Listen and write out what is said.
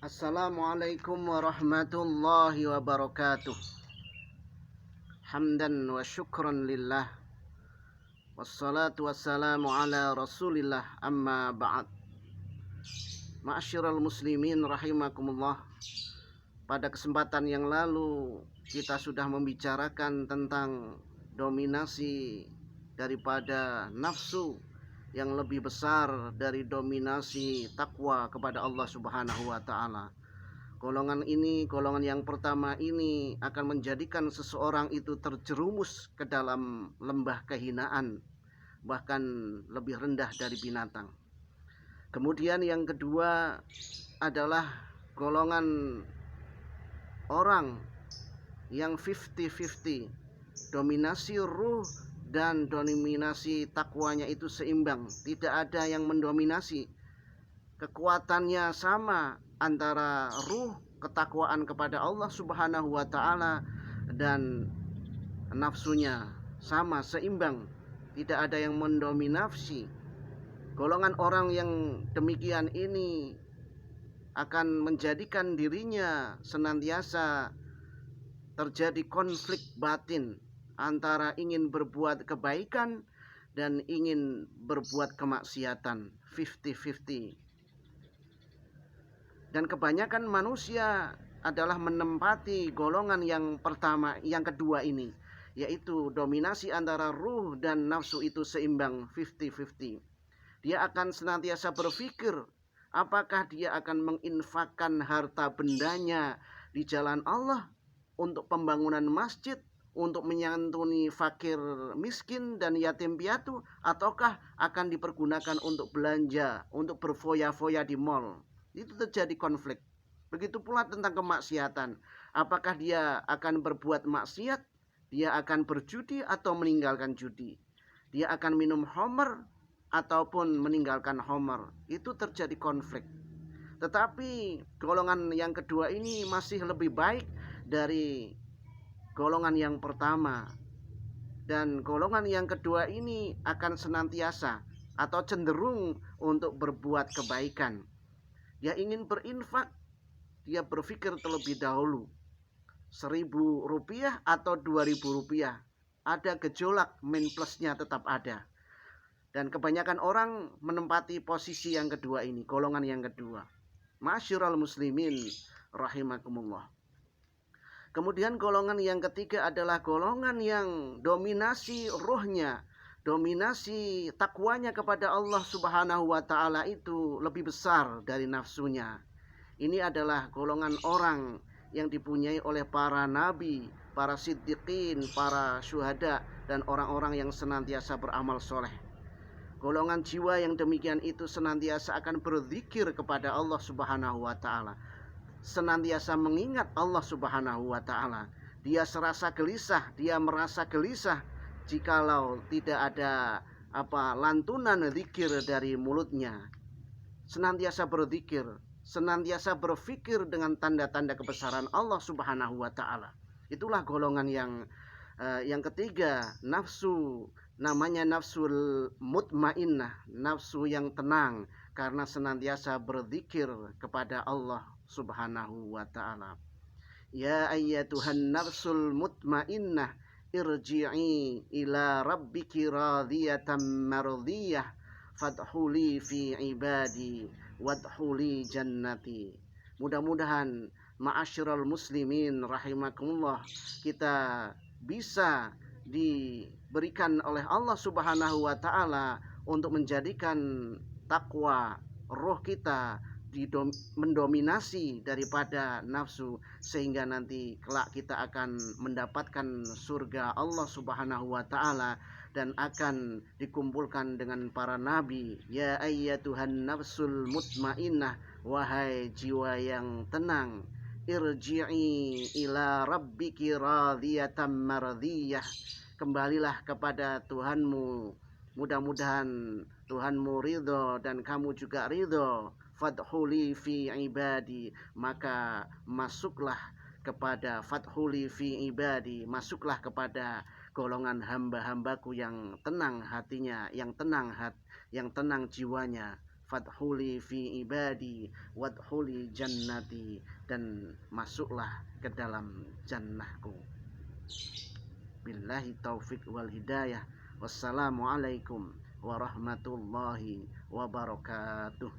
Assalamualaikum warahmatullahi wabarakatuh. Hamdan wa syukran lillah. Wassalatu wassalamu ala rasulillah, amma ba'd. Ma'asyiral muslimin rahimakumullah. Pada kesempatan yang lalu kita sudah membicarakan tentang dominasi daripada nafsu yang lebih besar dari dominasi takwa kepada Allah Subhanahu wa taala. Golongan yang pertama ini akan menjadikan seseorang itu terjerumus ke dalam lembah kehinaan, bahkan lebih rendah dari binatang. Kemudian yang kedua adalah golongan orang yang 50-50, dominasi ruh dan dominasi takwanya itu seimbang, tidak ada yang mendominasi. Kekuatannya sama antara ruh, ketakwaan kepada Allah Subhanahu wa taala, dan nafsunya sama, seimbang, tidak ada yang mendominasi. Golongan orang yang demikian ini akan menjadikan dirinya senantiasa terjadi konflik batin antara ingin berbuat kebaikan dan ingin berbuat kemaksiatan, 50-50. Dan kebanyakan manusia adalah menempati golongan yang pertama, yang kedua ini, yaitu dominasi antara ruh dan nafsu itu seimbang, 50-50. Dia akan senantiasa berpikir apakah dia akan menginfakkan harta bendanya di jalan Allah untuk pembangunan masjid, untuk menyantuni fakir miskin dan yatim piatu, ataukah akan dipergunakan untuk belanja, untuk berfoya-foya di mall. Itu terjadi konflik. Begitu pula tentang kemaksiatan. Apakah dia akan berbuat maksiat, dia akan berjudi atau meninggalkan judi, dia akan minum khamr ataupun meninggalkan khamr. Itu terjadi konflik. Tetapi golongan yang kedua ini masih lebih baik dari golongan yang pertama. Dan golongan yang kedua ini akan senantiasa atau cenderung untuk berbuat kebaikan. Dia ingin berinfak, dia berpikir terlebih dahulu, 1.000 rupiah atau 2.000 rupiah. Ada gejolak, min plusnya tetap ada. Dan kebanyakan orang menempati posisi yang kedua ini, golongan yang kedua. Ma'asyiral muslimin rahimakumullah. Kemudian golongan yang ketiga adalah golongan yang dominasi ruhnya, dominasi takwanya kepada Allah Subhanahu wa taala itu lebih besar dari nafsunya. Ini adalah golongan orang yang dipunyai oleh para nabi, para siddiqin, para syuhada, dan orang-orang yang senantiasa beramal soleh. Golongan jiwa yang demikian itu senantiasa akan berzikir kepada Allah Subhanahu wa taala, senantiasa mengingat Allah Subhanahu wa taala. Dia serasa gelisah, dia merasa gelisah jikalau tidak ada lantunan zikir dari mulutnya. Senantiasa berzikir, senantiasa berpikir dengan tanda-tanda kebesaran Allah Subhanahu wa taala. Itulah golongan yang ketiga, nafsu, namanya nafsul mutmainnah, nafsu yang tenang karena senantiasa berzikir kepada Allah Subhanahu wa taala. Ya ayyatuhan nafsul mutmainnah, irji'i ila rabbiki radiyatan mardiyah, fadkhuli fi ibadi wadkhuli jannati. Mudah-mudahan ma'asyiral muslimin rahimakumullah, kita bisa diberikan oleh Allah Subhanahu wa taala untuk menjadikan takwa roh kita mendominasi daripada nafsu, sehingga nanti kelak kita akan mendapatkan surga Allah Subhanahu wa taala dan akan dikumpulkan dengan para nabi. Ya ayyatuhan nafsul mutmainnah, wahai jiwa yang tenang, irji'i ila rabbiki radiyatan mardiyah, kembalilah kepada Tuhanmu, mudah-mudahan Tuhanmu ridho dan kamu juga ridho. Fadkhuli fi ibadi, maka masuklah kepada fadkhuli fi ibadi, masuklah kepada golongan hamba-hambaku yang tenang hatinya, yang tenang jiwanya. fadkhuli fi ibadi wadkhuli jannati, dan masuklah ke dalam jannahku. Billahi taufik wal hidayah. Wassalamualaikum warahmatullahi wabarakatuh.